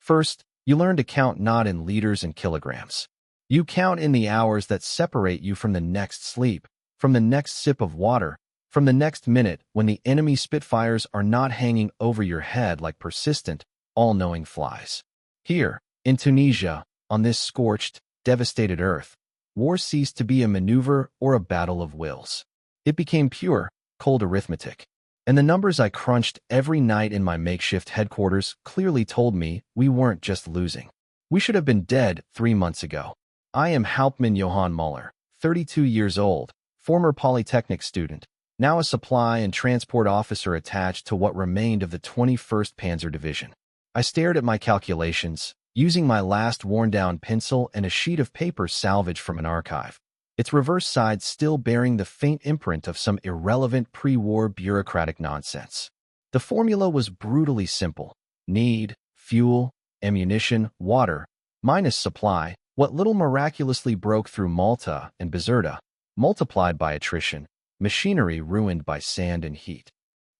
First, you learn to count not in liters and kilograms. You count in the hours that separate you from the next sleep, from the next sip of water, from the next minute when the enemy Spitfires are not hanging over your head like persistent, all-knowing flies. Here, in Tunisia, on this scorched, devastated earth, war ceased to be a maneuver or a battle of wills. It became pure, cold arithmetic. And the numbers I crunched every night in my makeshift headquarters clearly told me we weren't just losing. We should have been dead 3 months ago. I am Hauptmann Johann Muller, 32 years old, former Polytechnic student, now a supply and transport officer attached to what remained of the 21st Panzer Division. I stared at my calculations, using my last worn-down pencil and a sheet of paper salvaged from an archive, its reverse side still bearing the faint imprint of some irrelevant pre-war bureaucratic nonsense. The formula was brutally simple. Need, fuel, ammunition, water, minus supply, what little miraculously broke through Malta and Bizerta, multiplied by attrition, machinery ruined by sand and heat.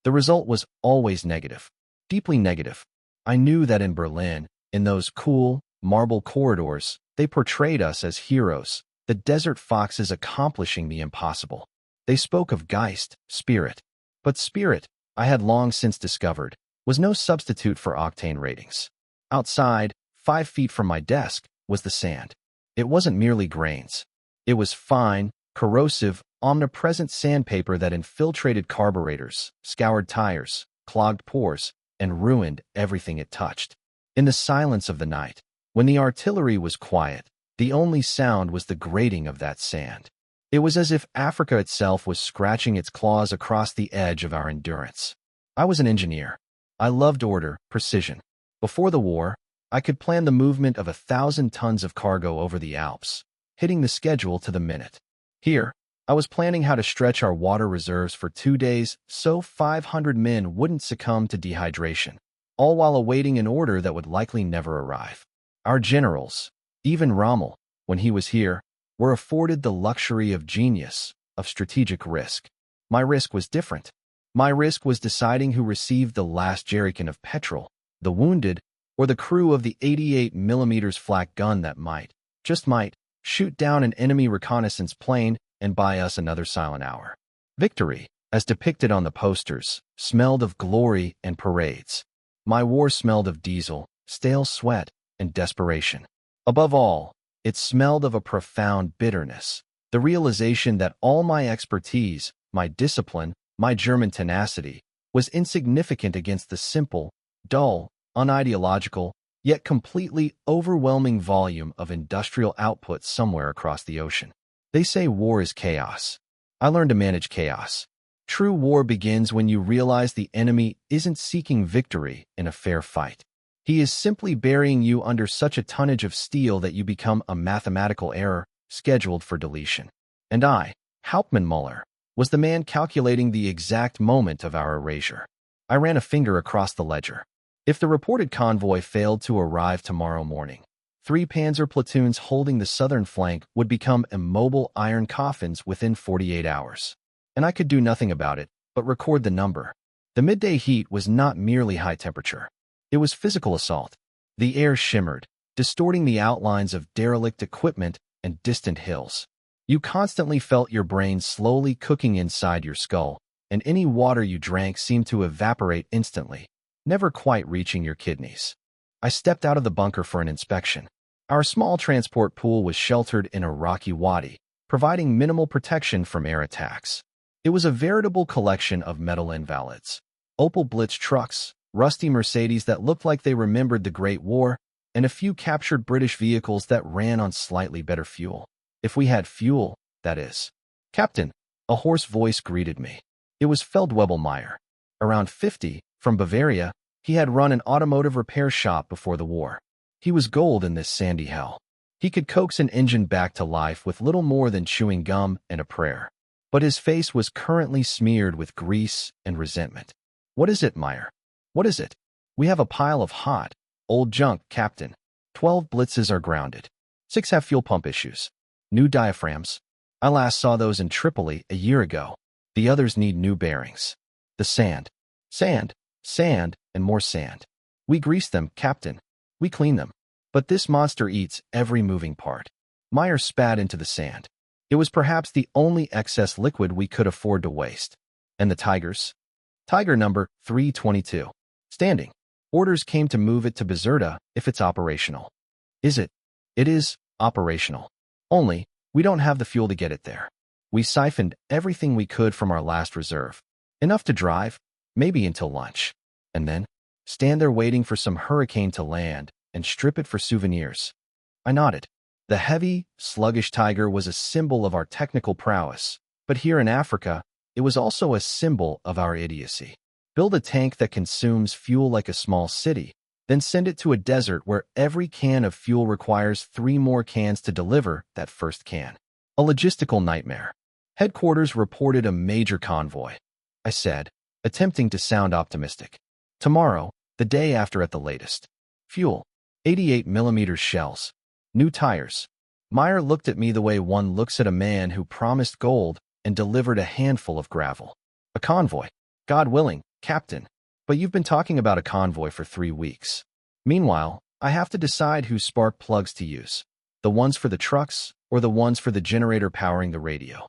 The result was always negative, deeply negative. I knew that in Berlin, in those cool, marble corridors, they portrayed us as heroes, the desert foxes accomplishing the impossible. They spoke of Geist, spirit. But spirit, I had long since discovered, was no substitute for octane ratings. Outside, 5 feet from my desk, was the sand. It wasn't merely grains. It was fine, corrosive, omnipresent sandpaper that infiltrated carburetors, scoured tires, clogged pores, and ruined everything it touched. In the silence of the night, when the artillery was quiet, the only sound was the grating of that sand. It was as if Africa itself was scratching its claws across the edge of our endurance. I was an engineer. I loved order, precision. Before the war, I could plan the movement of 1,000 tons of cargo over the Alps, hitting the schedule to the minute. Here, I was planning how to stretch our water reserves for 2 days so 500 men wouldn't succumb to dehydration, all while awaiting an order that would likely never arrive. Our generals, even Rommel, when he was here, were afforded the luxury of genius, of strategic risk. My risk was different. My risk was deciding who received the last jerrycan of petrol, the wounded, or the crew of the 88mm flak gun that might, just might, shoot down an enemy reconnaissance plane and buy us another silent hour. Victory, as depicted on the posters, smelled of glory and parades. My war smelled of diesel, stale sweat, and desperation. Above all, it smelled of a profound bitterness, the realization that all my expertise, my discipline, my German tenacity, was insignificant against the simple, dull, unideological, yet completely overwhelming volume of industrial output somewhere across the ocean. They say war is chaos. I learned to manage chaos. True war begins when you realize the enemy isn't seeking victory in a fair fight. He is simply burying you under such a tonnage of steel that you become a mathematical error scheduled for deletion. And I, Hauptmann Muller, was the man calculating the exact moment of our erasure. I ran a finger across the ledger. If the reported convoy failed to arrive tomorrow morning, 3 panzer platoons holding the southern flank would become immobile iron coffins within 48 hours. And I could do nothing about it but record the number. The midday heat was not merely high temperature. It was physical assault. The air shimmered, distorting the outlines of derelict equipment and distant hills. You constantly felt your brain slowly cooking inside your skull, and any water you drank seemed to evaporate instantly, never quite reaching your kidneys. I stepped out of the bunker for an inspection. Our small transport pool was sheltered in a rocky wadi, providing minimal protection from air attacks. It was a veritable collection of metal invalids. Opel Blitz trucks, rusty Mercedes that looked like they remembered the Great War, and a few captured British vehicles that ran on slightly better fuel. If we had fuel, that is. Captain, a hoarse voice greeted me. It was Feldwebelmeyer. Around 50, from Bavaria, he had run an automotive repair shop before the war. He was gold in this sandy hell. He could coax an engine back to life with little more than chewing gum and a prayer. But his face was currently smeared with grease and resentment. What is it, Meyer? What is it? We have a pile of hot, old junk, Captain. 12 blitzes are grounded. 6 have fuel pump issues. New diaphragms. I last saw those in Tripoli a year ago. The others need new bearings. The sand. Sand. Sand, and more sand. We greased them, Captain. We clean them. But this monster eats every moving part. Meyer spat into the sand. It was perhaps the only excess liquid we could afford to waste. And the tigers? Tiger number 322. Standing. Orders came to move it to Bizerta if it's operational. Is it? It is operational. Only, we don't have the fuel to get it there. We siphoned everything we could from our last reserve. Enough to drive, maybe until lunch. And then, stand there waiting for some hurricane to land and strip it for souvenirs. I nodded. The heavy, sluggish tiger was a symbol of our technical prowess, but here in Africa, it was also a symbol of our idiocy. Build a tank that consumes fuel like a small city, then send it to a desert where every can of fuel requires 3 more cans to deliver that first can. A logistical nightmare. Headquarters reported a major convoy, I said, attempting to sound optimistic. Tomorrow, the day after at the latest. Fuel, 88mm shells. New tires. Meyer looked at me the way one looks at a man who promised gold and delivered a handful of gravel. A convoy. God willing, Captain. But you've been talking about a convoy for 3 weeks. Meanwhile, I have to decide whose spark plugs to use. The ones for the trucks or the ones for the generator powering the radio.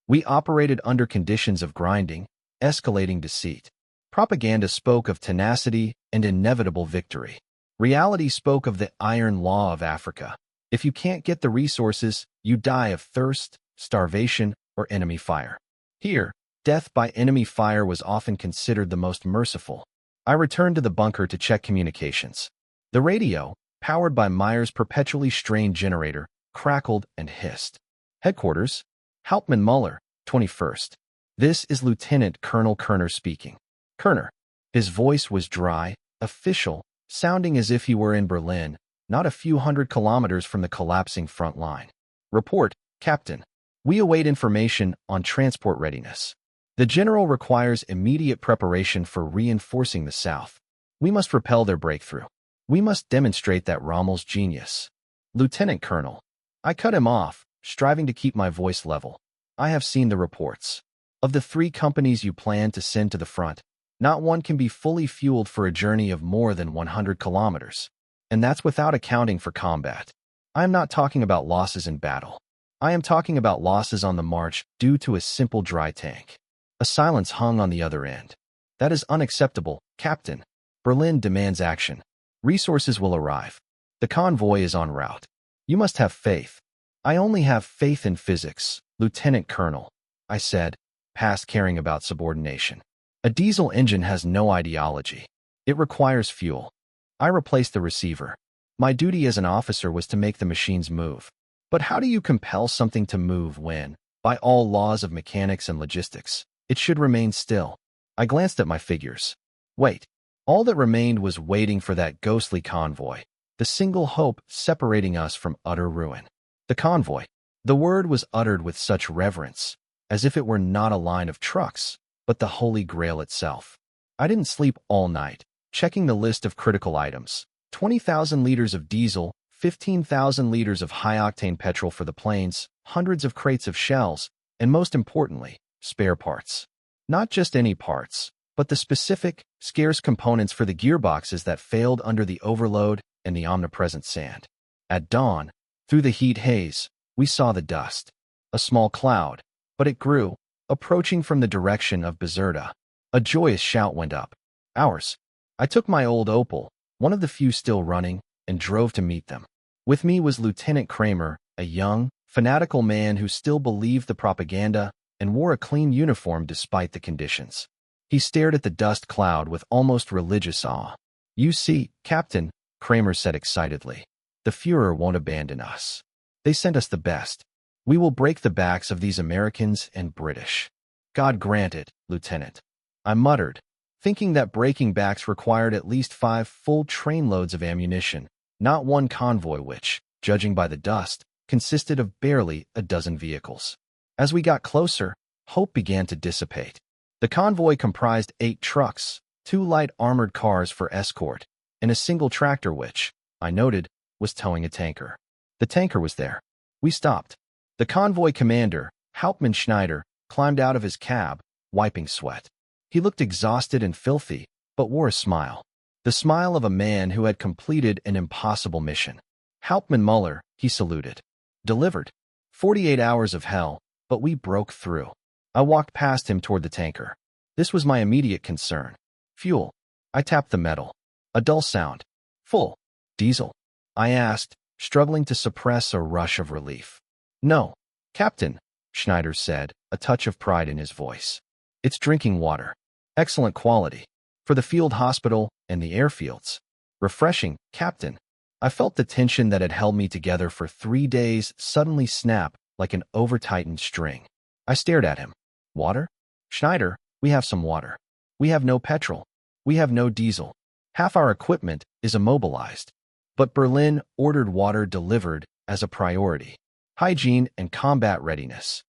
We operated under conditions of grinding, escalating deceit. Propaganda spoke of tenacity and inevitable victory. Reality spoke of the iron law of Africa. If you can't get the resources, you die of thirst, starvation, or enemy fire. Here, death by enemy fire was often considered the most merciful. I returned to the bunker to check communications. The radio, powered by Meyer's perpetually strained generator, crackled and hissed. Headquarters, Hauptmann Muller, 21st. This is Lieutenant Colonel Kerner speaking. Kerner. His voice was dry, official, sounding as if he were in Berlin, not a few hundred kilometers from the collapsing front line. Report, Captain. We await information on transport readiness. The General requires immediate preparation for reinforcing the South. We must repel their breakthrough. We must demonstrate that Rommel's genius. Lieutenant Colonel. I cut him off, striving to keep my voice level. I have seen the reports. Of the 3 companies you plan to send to the front, not one can be fully fueled for a journey of more than 100 kilometers. And that's without accounting for combat. I am not talking about losses in battle. I am talking about losses on the march due to a simple dry tank. A silence hung on the other end. That is unacceptable, Captain. Berlin demands action. Resources will arrive. The convoy is en route. You must have faith. I only have faith in physics, Lieutenant Colonel, I said, past caring about subordination. A diesel engine has no ideology. It requires fuel. I replaced the receiver. My duty as an officer was to make the machines move. But how do you compel something to move when, by all laws of mechanics and logistics, it should remain still? I glanced at my figures. Wait. All that remained was waiting for that ghostly convoy, the single hope separating us from utter ruin. The convoy. The word was uttered with such reverence, as if it were not a line of trucks, but the Holy Grail itself. I didn't sleep all night, checking the list of critical items. 20,000 liters of diesel, 15,000 liters of high-octane petrol for the planes, hundreds of crates of shells, and most importantly, spare parts. Not just any parts, but the specific, scarce components for the gearboxes that failed under the overload and the omnipresent sand. At dawn, through the heat haze, we saw the dust. A small cloud, but it grew, approaching from the direction of Bizerta. A joyous shout went up. Ours. I took my old Opel, one of the few still running, and drove to meet them. With me was Lieutenant Kramer, a young, fanatical man who still believed the propaganda and wore a clean uniform despite the conditions. He stared at the dust cloud with almost religious awe. You see, Captain, Kramer said excitedly, the Fuhrer won't abandon us. They sent us the best. We will break the backs of these Americans and British. God grant it, Lieutenant. I muttered, thinking that breaking backs required at least 5 full trainloads of ammunition, not one convoy which, judging by the dust, consisted of barely a dozen vehicles. As we got closer, hope began to dissipate. The convoy comprised 8 trucks, 2 light armored cars for escort, and a single tractor which, I noted, was towing a tanker. The tanker was there. We stopped. The convoy commander, Hauptmann Schneider, climbed out of his cab, wiping sweat. He looked exhausted and filthy, but wore a smile. The smile of a man who had completed an impossible mission. Hauptmann Muller, he saluted. Delivered. 48 hours of hell, but we broke through. I walked past him toward the tanker. This was my immediate concern. Fuel. I tapped the metal. A dull sound. Full. Diesel? I asked, struggling to suppress a rush of relief. No, Captain, Schneider said, a touch of pride in his voice. It's drinking water. Excellent quality. For the field hospital and the airfields. Refreshing, Captain. I felt the tension that had held me together for 3 days suddenly snap like an over-tightened string. I stared at him. Water? Schneider, we have some water. We have no petrol. We have no diesel. Half our equipment is immobilized. But Berlin ordered water delivered as a priority. Hygiene and combat readiness.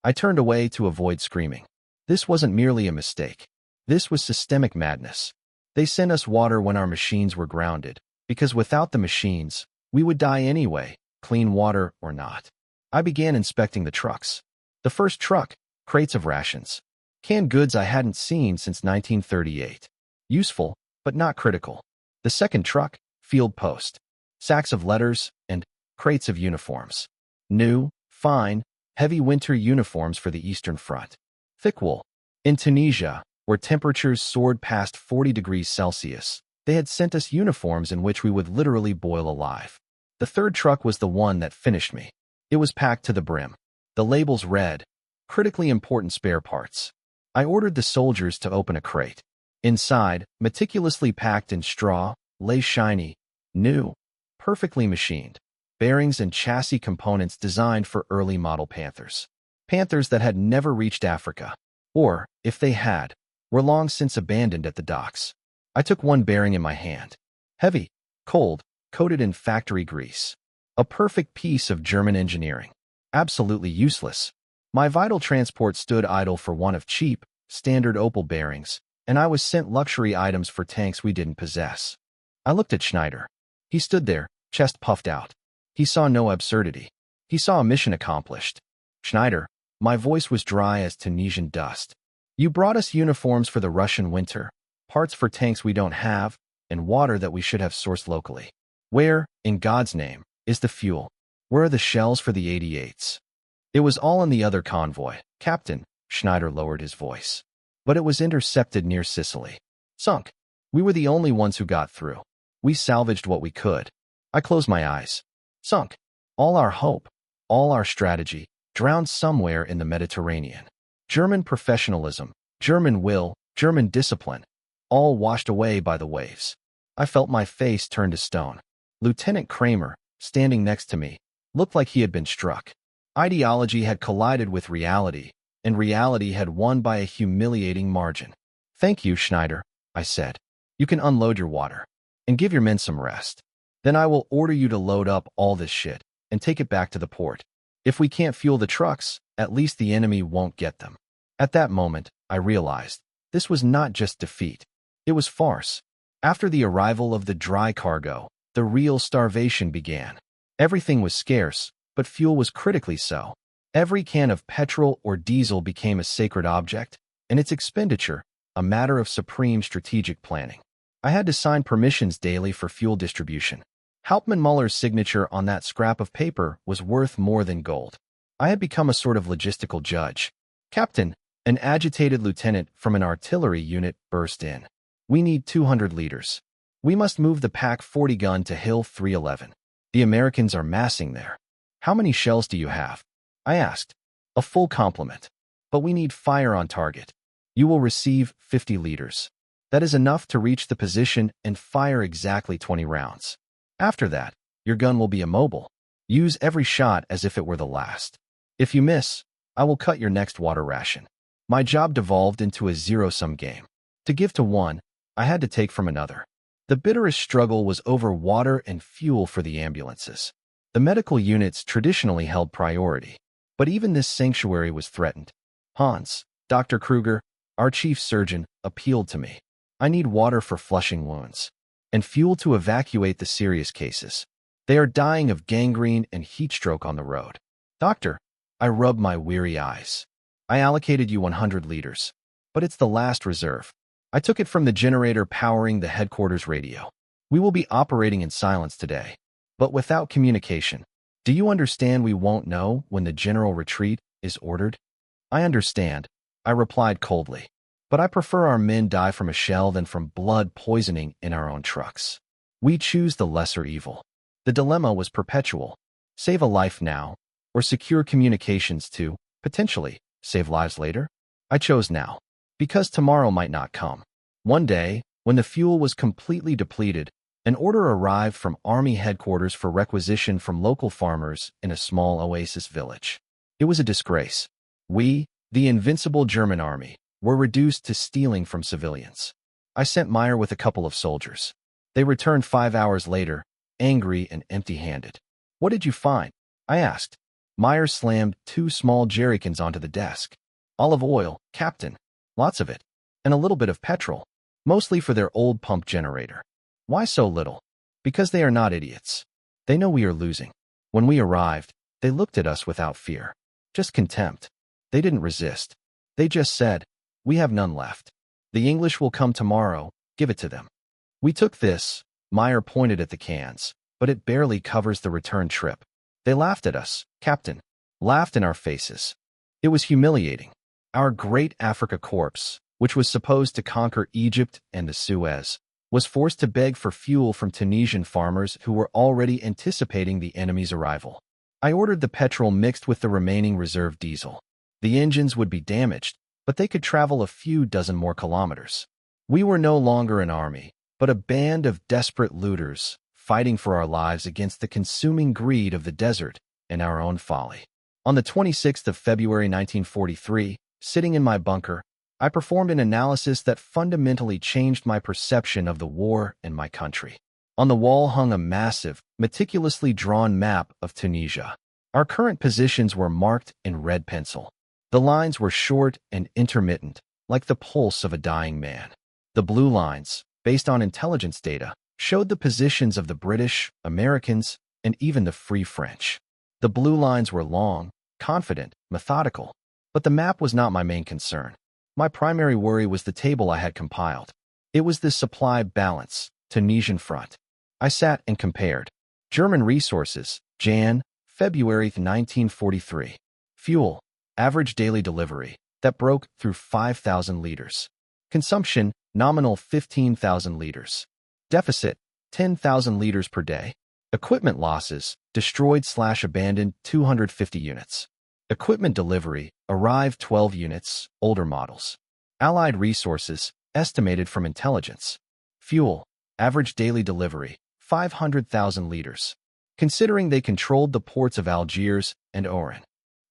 I turned away to avoid screaming. This wasn't merely a mistake. This was systemic madness. They sent us water when our machines were grounded, because without the machines, we would die anyway, clean water or not. I began inspecting the trucks. The first truck, crates of rations. Canned goods I hadn't seen since 1938. Useful, but not critical. The second truck, field post. Sacks of letters and crates of uniforms. New, fine, heavy winter uniforms for the Eastern Front. Thick wool. In Tunisia, where temperatures soared past 40 degrees Celsius, they had sent us uniforms in which we would literally boil alive. The third truck was the one that finished me. It was packed to the brim. The labels read, critically important spare parts. I ordered the soldiers to open a crate. Inside, meticulously packed in straw, lay shiny, new, perfectly machined bearings and chassis components designed for early model Panthers. Panthers that had never reached Africa, or, if they had, were long since abandoned at the docks. I took one bearing in my hand. Heavy, cold, coated in factory grease. A perfect piece of German engineering. Absolutely useless. My vital transport stood idle for want of cheap, standard Opel bearings, and I was sent luxury items for tanks we didn't possess. I looked at Schneider. He stood there, chest puffed out. He saw no absurdity. He saw a mission accomplished. Schneider, my voice was dry as Tunisian dust. You brought us uniforms for the Russian winter, parts for tanks we don't have, and water that we should have sourced locally. Where, in God's name, is the fuel? Where are the shells for the 88s? It was all in the other convoy, Captain, Schneider lowered his voice. But it was intercepted near Sicily. Sunk. We were the only ones who got through. We salvaged what we could. I closed my eyes. Sunk. All our hope, all our strategy, drowned somewhere in the Mediterranean. German professionalism, German will, German discipline, all washed away by the waves. I felt my face turn to stone. Lieutenant Kramer, standing next to me, looked like he had been struck. Ideology had collided with reality, and reality had won by a humiliating margin. Thank you, Schneider, I said. You can unload your water, and give your men some rest. Then I will order you to load up all this shit, and take it back to the port. If we can't fuel the trucks, at least the enemy won't get them. At that moment, I realized, this was not just defeat. It was farce. After the arrival of the dry cargo, the real starvation began. Everything was scarce, but fuel was critically so. Every can of petrol or diesel became a sacred object, and its expenditure, a matter of supreme strategic planning. I had to sign permissions daily for fuel distribution. Hauptmann Muller's signature on that scrap of paper was worth more than gold. I had become a sort of logistical judge. Captain, an agitated lieutenant from an artillery unit burst in. We need 200 liters. We must move the Pak 40 gun to Hill 311. The Americans are massing there. How many shells do you have? I asked. A full complement. But we need fire on target. You will receive 50 liters. That is enough to reach the position and fire exactly 20 rounds. After that, your gun will be immobile. Use every shot as if it were the last. If you miss, I will cut your next water ration. My job devolved into a zero-sum game. To give to one, I had to take from another. The bitterest struggle was over water and fuel for the ambulances. The medical units traditionally held priority, but even this sanctuary was threatened. Hans, Dr. Kruger, our chief surgeon, appealed to me. I need water for flushing wounds, and fuel to evacuate the serious cases. They are dying of gangrene and heat stroke on the road. Doctor, I rubbed my weary eyes. I allocated you 100 liters, but it's the last reserve. I took it from the generator powering the headquarters radio. We will be operating in silence today, but without communication. Do you understand we won't know when the general retreat is ordered? I understand, I replied coldly. But I prefer our men die from a shell than from blood poisoning in our own trucks. We choose the lesser evil. The dilemma was perpetual. Save a life now, or secure communications to, potentially, save lives later? I chose now, because tomorrow might not come. One day, when the fuel was completely depleted, an order arrived from Army headquarters for requisition from local farmers in a small oasis village. It was a disgrace. We, the invincible German army, were reduced to stealing from civilians. I sent Meyer with a couple of soldiers. They returned 5 hours later, angry and empty-handed. What did you find? I asked. Meyer slammed 2 small jerrycans onto the desk. Olive oil, Captain. Lots of it. And a little bit of petrol. Mostly for their old pump generator. Why so little? Because they are not idiots. They know we are losing. When we arrived, they looked at us without fear. Just contempt. They didn't resist. They just said, "We have none left. The English will come tomorrow, give it to them." We took this, Meyer pointed at the cans, but it barely covers the return trip. They laughed at us, Captain. Laughed in our faces. It was humiliating. Our great Africa Corps, which was supposed to conquer Egypt and the Suez, was forced to beg for fuel from Tunisian farmers who were already anticipating the enemy's arrival. I ordered the petrol mixed with the remaining reserve diesel. The engines would be damaged, but they could travel a few dozen more kilometers. We were no longer an army, but a band of desperate looters, fighting for our lives against the consuming greed of the desert and our own folly. On the 26th of February 1943, sitting in my bunker, I performed an analysis that fundamentally changed my perception of the war and my country. On the wall hung a massive, meticulously drawn map of Tunisia. Our current positions were marked in red pencil. The lines were short and intermittent, like the pulse of a dying man. The blue lines, based on intelligence data, showed the positions of the British, Americans, and even the Free French. The blue lines were long, confident, methodical, but the map was not my main concern. My primary worry was the table I had compiled. It was the supply balance, Tunisian front. I sat and compared. German resources, Jan, February 1943. Fuel, average daily delivery, that broke through 5,000 liters. Consumption, nominal 15,000 liters. Deficit, 10,000 liters per day. Equipment losses, destroyed/abandoned 250 units. Equipment delivery, arrived 12 units, older models. Allied resources, estimated from intelligence. Fuel, average daily delivery, 500,000 liters. Considering they controlled the ports of Algiers and Oran.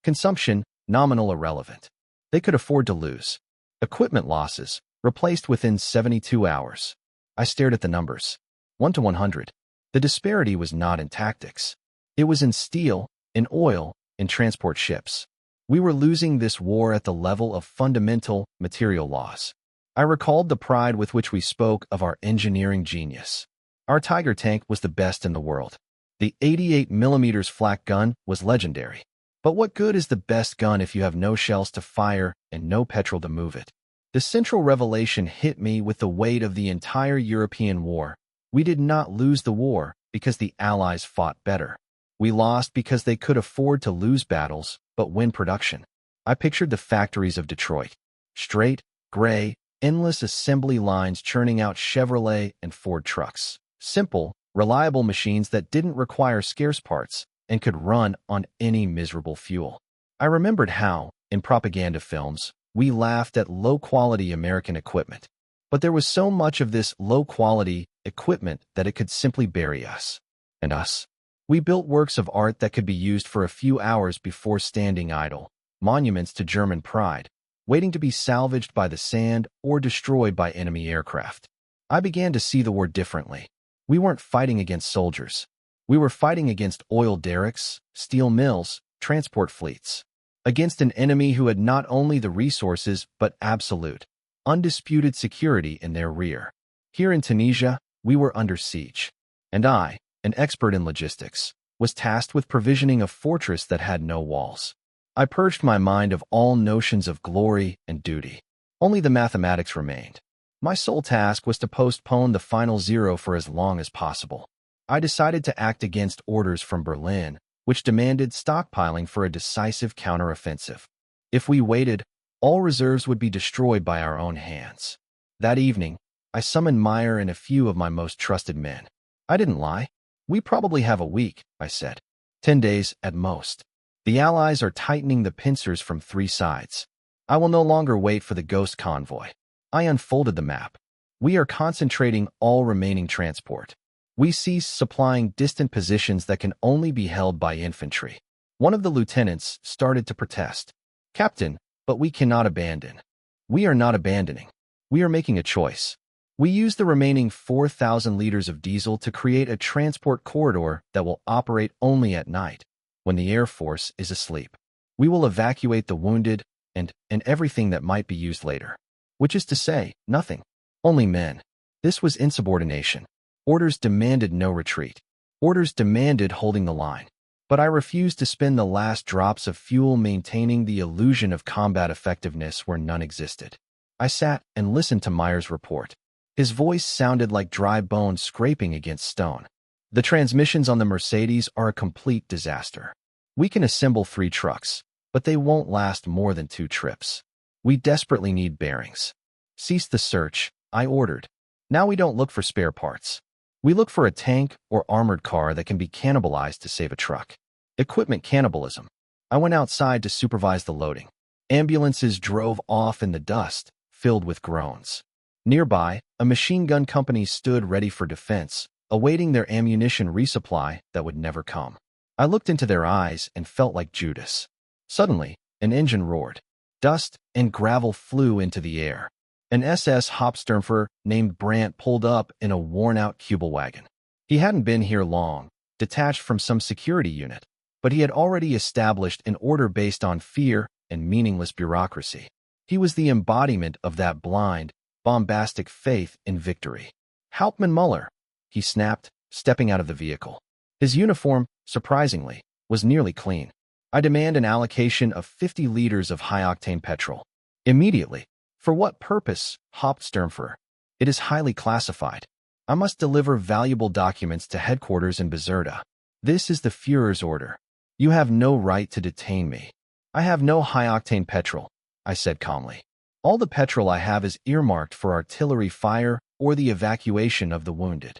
Consumption, nominal irrelevant. They could afford to lose. Equipment losses, replaced within 72 hours. I stared at the numbers. 1 to 100. The disparity was not in tactics. It was in steel, in oil, in transport ships. We were losing this war at the level of fundamental material laws. I recalled the pride with which we spoke of our engineering genius. Our Tiger tank was the best in the world. The 88mm flak gun was legendary. But what good is the best gun if you have no shells to fire and no petrol to move it? The central revelation hit me with the weight of the entire European war. We did not lose the war because the Allies fought better. We lost because they could afford to lose battles, but win production. I pictured the factories of Detroit. Straight, gray, endless assembly lines churning out Chevrolet and Ford trucks. Simple, reliable machines that didn't require scarce parts and could run on any miserable fuel. I remembered how, in propaganda films, we laughed at low-quality American equipment. But there was so much of this low-quality equipment that it could simply bury us. And us. We built works of art that could be used for a few hours before standing idle, monuments to German pride, waiting to be salvaged by the sand or destroyed by enemy aircraft. I began to see the war differently. We weren't fighting against soldiers. We were fighting against oil derricks, steel mills, transport fleets. Against an enemy who had not only the resources but absolute, undisputed security in their rear. Here in Tunisia, we were under siege. And I, an expert in logistics, was tasked with provisioning a fortress that had no walls. I purged my mind of all notions of glory and duty. Only the mathematics remained. My sole task was to postpone the final zero for as long as possible. I decided to act against orders from Berlin, which demanded stockpiling for a decisive counteroffensive. If we waited, all reserves would be destroyed by our own hands. That evening, I summoned Meyer and a few of my most trusted men. I didn't lie. We probably have a week, I said. 10 days at most. The Allies are tightening the pincers from 3 sides. I will no longer wait for the ghost convoy. I unfolded the map. We are concentrating all remaining transport. We cease supplying distant positions that can only be held by infantry. One of the lieutenants started to protest. Captain, but we cannot abandon. We are not abandoning. We are making a choice. We use the remaining 4,000 liters of diesel to create a transport corridor that will operate only at night, when the Air Force is asleep. We will evacuate the wounded and everything that might be used later. Which is to say, nothing. Only men. This was insubordination. Orders demanded no retreat. Orders demanded holding the line. But I refused to spend the last drops of fuel maintaining the illusion of combat effectiveness where none existed. I sat and listened to Meyer's report. His voice sounded like dry bones scraping against stone. The transmissions on the Mercedes are a complete disaster. We can assemble 3 trucks, but they won't last more than 2 trips. We desperately need bearings. Cease the search, I ordered. Now we don't look for spare parts. We look for a tank or armored car that can be cannibalized to save a truck. Equipment cannibalism. I went outside to supervise the loading. Ambulances drove off in the dust, filled with groans. Nearby, a machine gun company stood ready for defense, awaiting their ammunition resupply that would never come. I looked into their eyes and felt like Judas. Suddenly, an engine roared. Dust and gravel flew into the air. An SS Hauptsturmführer named Brandt pulled up in a worn-out Kubelwagen. He hadn't been here long, detached from some security unit, but he had already established an order based on fear and meaningless bureaucracy. He was the embodiment of that blind, bombastic faith in victory. Hauptmann Muller, he snapped, stepping out of the vehicle. His uniform, surprisingly, was nearly clean. I demand an allocation of 50 liters of high-octane petrol. Immediately. For what purpose, Hauptsturmführer? It is highly classified. I must deliver valuable documents to headquarters in Bizerta. This is the Führer's order. You have no right to detain me. I have no high-octane petrol, I said calmly. All the petrol I have is earmarked for artillery fire or the evacuation of the wounded.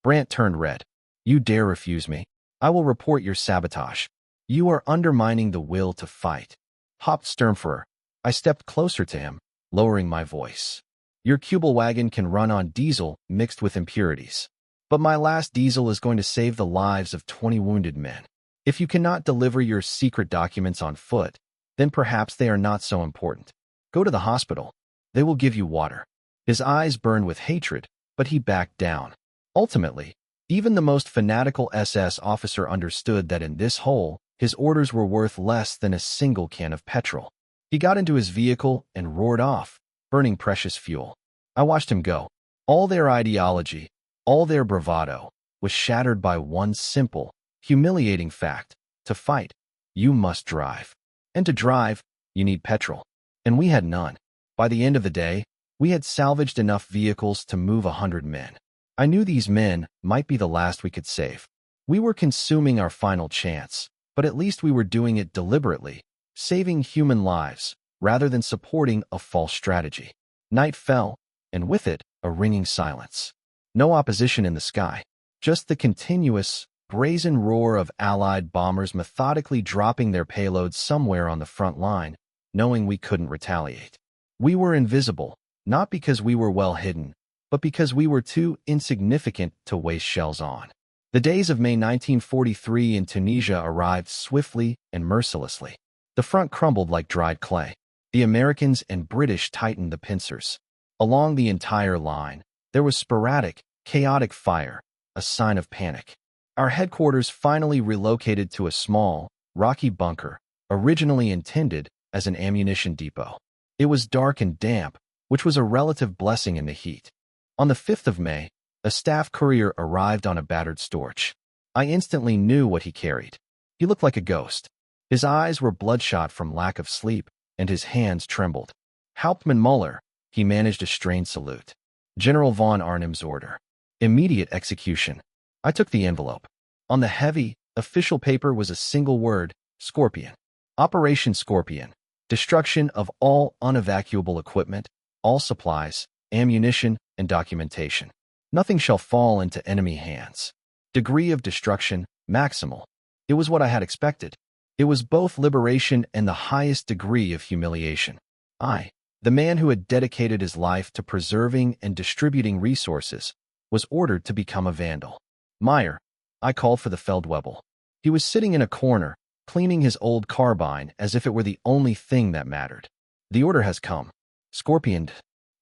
Brandt turned red. You dare refuse me? I will report your sabotage. You are undermining the will to fight. Hauptsturmführer. I stepped closer to him, lowering my voice. Your Kubelwagen can run on diesel mixed with impurities. But my last diesel is going to save the lives of 20 wounded men. If you cannot deliver your secret documents on foot, then perhaps they are not so important. Go to the hospital. They will give you water. His eyes burned with hatred, but he backed down. Ultimately, even the most fanatical SS officer understood that in this hole, his orders were worth less than a single can of petrol. He got into his vehicle and roared off, burning precious fuel. I watched him go. All their ideology, all their bravado, was shattered by one simple, humiliating fact. To fight, you must drive. And to drive, you need petrol. And we had none. By the end of the day, we had salvaged enough vehicles to move 100 men. I knew these men might be the last we could save. We were consuming our final chance, but at least we were doing it deliberately, saving human lives, rather than supporting a false strategy. Night fell, and with it, a ringing silence. No opposition in the sky, just the continuous, brazen roar of Allied bombers methodically dropping their payloads somewhere on the front line, knowing we couldn't retaliate. We were invisible, not because we were well hidden, but because we were too insignificant to waste shells on. The days of May 1943 in Tunisia arrived swiftly and mercilessly. The front crumbled like dried clay. The Americans and British tightened the pincers. Along the entire line, there was sporadic, chaotic fire, a sign of panic. Our headquarters finally relocated to a small, rocky bunker, originally intended as an ammunition depot. It was dark and damp, which was a relative blessing in the heat. On the 5th of May, a staff courier arrived on a battered Storch. I instantly knew what he carried. He looked like a ghost. His eyes were bloodshot from lack of sleep, and his hands trembled. Hauptmann Muller, he managed a strained salute. General von Arnim's order. Immediate execution. I took the envelope. On the heavy, official paper was a single word, Scorpion. Operation Scorpion. Destruction of all unevacuable equipment, all supplies, ammunition, and documentation. Nothing shall fall into enemy hands. Degree of destruction, maximal. It was what I had expected. It was both liberation and the highest degree of humiliation. I, the man who had dedicated his life to preserving and distributing resources, was ordered to become a vandal. Meyer, I called for the Feldwebel. He was sitting in a corner, cleaning his old carbine as if it were the only thing that mattered. The order has come. Scorpioned.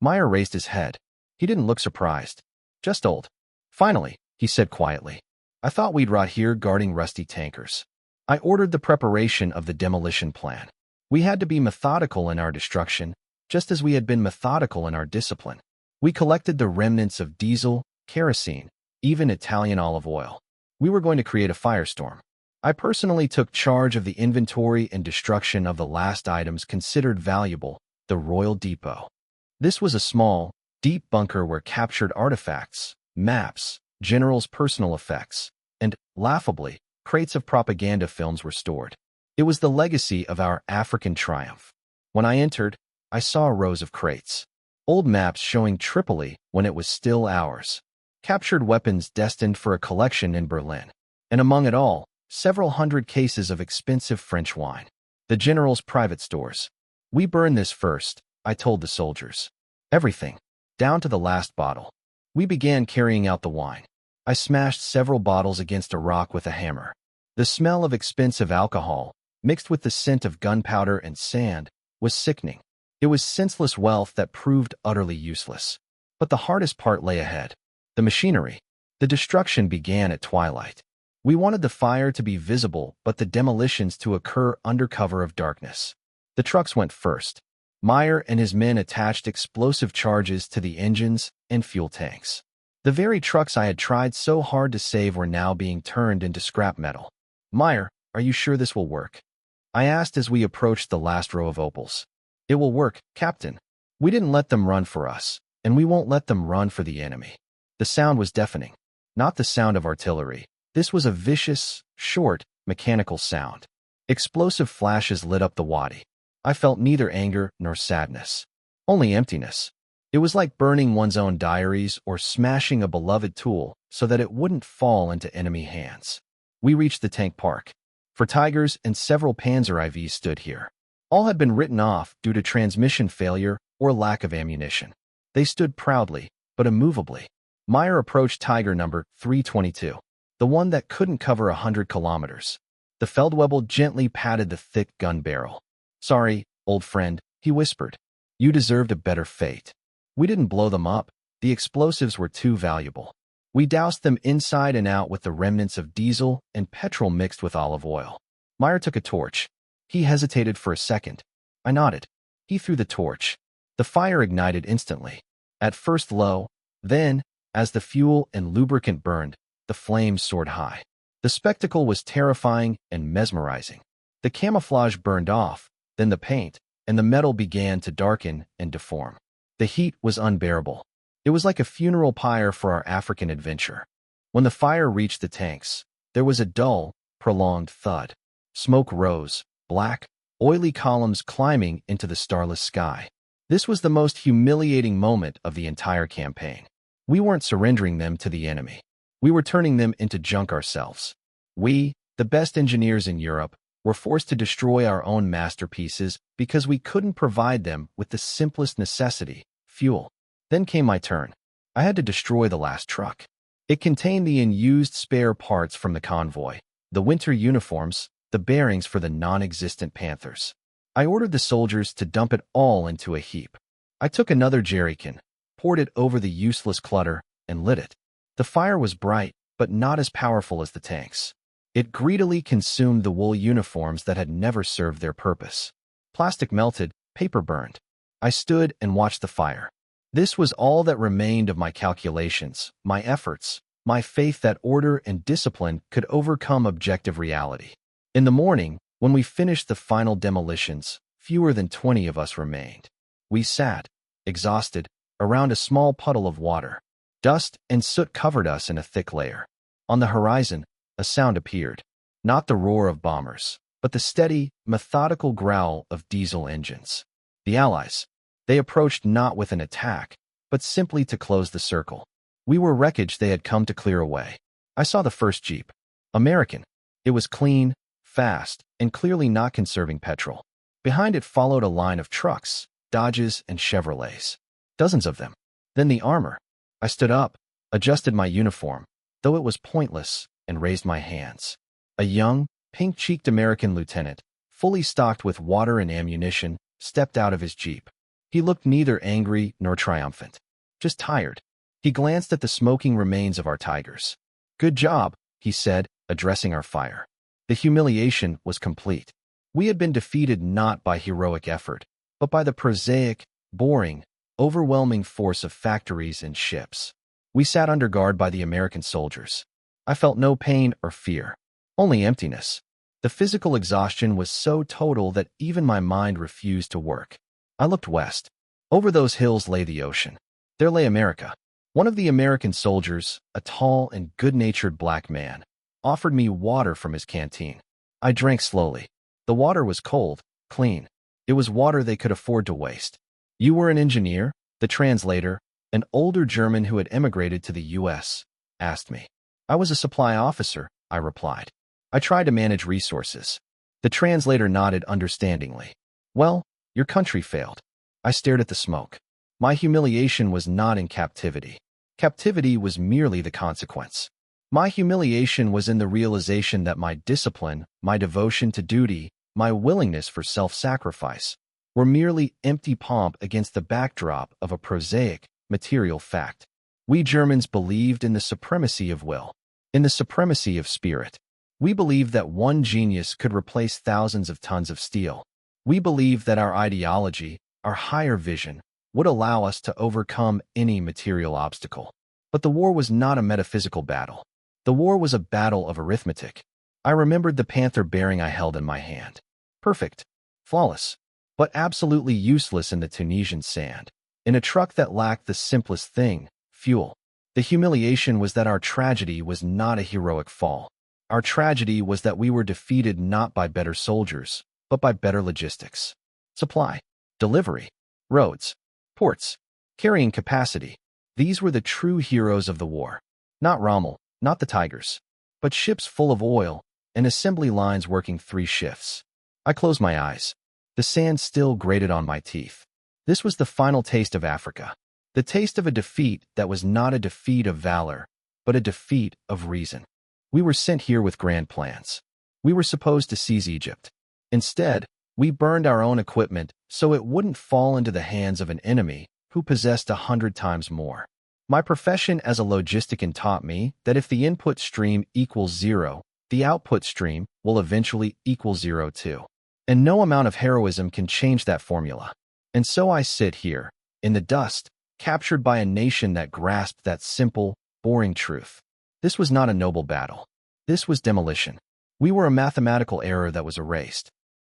Meyer raised his head. He didn't look surprised. Just old. Finally, he said quietly. I thought we'd rot here guarding rusty tankers. I ordered the preparation of the demolition plan. We had to be methodical in our destruction, just as we had been methodical in our discipline. We collected the remnants of diesel, kerosene, even Italian olive oil. We were going to create a firestorm. I personally took charge of the inventory and destruction of the last items considered valuable, the Royal Depot. This was a small, deep bunker where captured artifacts, maps, generals' personal effects, and, laughably, crates of propaganda films were stored. It was the legacy of our African triumph. When I entered, I saw rows of crates. Old maps showing Tripoli when it was still ours. Captured weapons destined for a collection in Berlin. And among it all, several hundred cases of expensive French wine. The general's private stores. We burned this first, I told the soldiers. Everything, down to the last bottle. We began carrying out the wine. I smashed several bottles against a rock with a hammer. The smell of expensive alcohol, mixed with the scent of gunpowder and sand, was sickening. It was senseless wealth that proved utterly useless. But the hardest part lay ahead. The machinery. The destruction began at twilight. We wanted the fire to be visible, but the demolitions to occur under cover of darkness. The trucks went first. Meyer and his men attached explosive charges to the engines and fuel tanks. The very trucks I had tried so hard to save were now being turned into scrap metal. Meyer, are you sure this will work? I asked as we approached the last row of opals. It will work, Captain. We didn't let them run for us, and we won't let them run for the enemy. The sound was deafening. Not the sound of artillery. This was a vicious, short, mechanical sound. Explosive flashes lit up the wadi. I felt neither anger nor sadness. Only emptiness. It was like burning one's own diaries or smashing a beloved tool so that it wouldn't fall into enemy hands. We reached the tank park. For Tigers and several Panzer IVs stood here. All had been written off due to transmission failure or lack of ammunition. They stood proudly, but immovably. Meyer approached Tiger number 322, the one that couldn't cover 100 kilometers. The Feldwebel gently patted the thick gun barrel. Sorry, old friend, he whispered. You deserved a better fate. We didn't blow them up. The explosives were too valuable. We doused them inside and out with the remnants of diesel and petrol mixed with olive oil. Meyer took a torch. He hesitated for a second. I nodded. He threw the torch. The fire ignited instantly. At first low, then, as the fuel and lubricant burned, the flames soared high. The spectacle was terrifying and mesmerizing. The camouflage burned off, then the paint, and the metal began to darken and deform. The heat was unbearable. It was like a funeral pyre for our African adventure. When the fire reached the tanks, there was a dull, prolonged thud. Smoke rose, black, oily columns climbing into the starless sky. This was the most humiliating moment of the entire campaign. We weren't surrendering them to the enemy. We were turning them into junk ourselves. We, the best engineers in Europe, were forced to destroy our own masterpieces because we couldn't provide them with the simplest necessity, fuel. Then came my turn. I had to destroy the last truck. It contained the unused spare parts from the convoy, the winter uniforms, the bearings for the non-existent Panthers. I ordered the soldiers to dump it all into a heap. I took another jerrycan, poured it over the useless clutter, and lit it. The fire was bright, but not as powerful as the tanks. It greedily consumed the wool uniforms that had never served their purpose. Plastic melted, paper burned. I stood and watched the fire. This was all that remained of my calculations, my efforts, my faith that order and discipline could overcome objective reality. In the morning, when we finished the final demolitions, fewer than 20 of us remained. We sat, exhausted, around a small puddle of water. Dust and soot covered us in a thick layer. On the horizon, a sound appeared. Not the roar of bombers, but the steady, methodical growl of diesel engines. The Allies. They approached not with an attack, but simply to close the circle. We were wreckage they had come to clear away. I saw the first jeep. American. It was clean, fast, and clearly not conserving petrol. Behind it followed a line of trucks, Dodges, and Chevrolets. Dozens of them. Then the armor. I stood up, adjusted my uniform, though it was pointless, and raised my hands. A young, pink-cheeked American lieutenant, fully stocked with water and ammunition, stepped out of his jeep. He looked neither angry nor triumphant, just tired. He glanced at the smoking remains of our Tigers. "Good job," he said, addressing our fire. The humiliation was complete. We had been defeated not by heroic effort, but by the prosaic, boring, overwhelming force of factories and ships. We sat under guard by the American soldiers. I felt no pain or fear, only emptiness. The physical exhaustion was so total that even my mind refused to work. I looked west. Over those hills lay the ocean. There lay America. One of the American soldiers, a tall and good-natured black man, offered me water from his canteen. I drank slowly. The water was cold, clean. It was water they could afford to waste. "You were an engineer?" The translator, an older German who had emigrated to the U.S., asked me. "I was a supply officer," I replied. "I tried to manage resources." The translator nodded understandingly. "Well, your country failed." I stared at the smoke. My humiliation was not in captivity. Captivity was merely the consequence. My humiliation was in the realization that my discipline, my devotion to duty, my willingness for self-sacrifice, were merely empty pomp against the backdrop of a prosaic, material fact. We Germans believed in the supremacy of will, in the supremacy of spirit. We believed that one genius could replace thousands of tons of steel. We believed that our ideology, our higher vision, would allow us to overcome any material obstacle. But the war was not a metaphysical battle. The war was a battle of arithmetic. I remembered the panther bearing I held in my hand. Perfect, flawless, but absolutely useless in the Tunisian sand. In a truck that lacked the simplest thing, fuel. The humiliation was that our tragedy was not a heroic fall. Our tragedy was that we were defeated not by better soldiers, but by better logistics. Supply, delivery, roads, ports, carrying capacity. These were the true heroes of the war. Not Rommel, not the Tigers, but ships full of oil and assembly lines working 3 shifts. I closed my eyes. The sand still grated on my teeth. This was the final taste of Africa. The taste of a defeat that was not a defeat of valor, but a defeat of reason. We were sent here with grand plans. We were supposed to seize Egypt. Instead, we burned our own equipment so it wouldn't fall into the hands of an enemy who possessed 100 times more. My profession as a logistician taught me that if the input stream equals 0, the output stream will eventually equal 0 too. And no amount of heroism can change that formula. And so I sit here, in the dust, captured by a nation that grasped that simple, boring truth. This was not a noble battle. This was demolition. We were a mathematical error that was erased.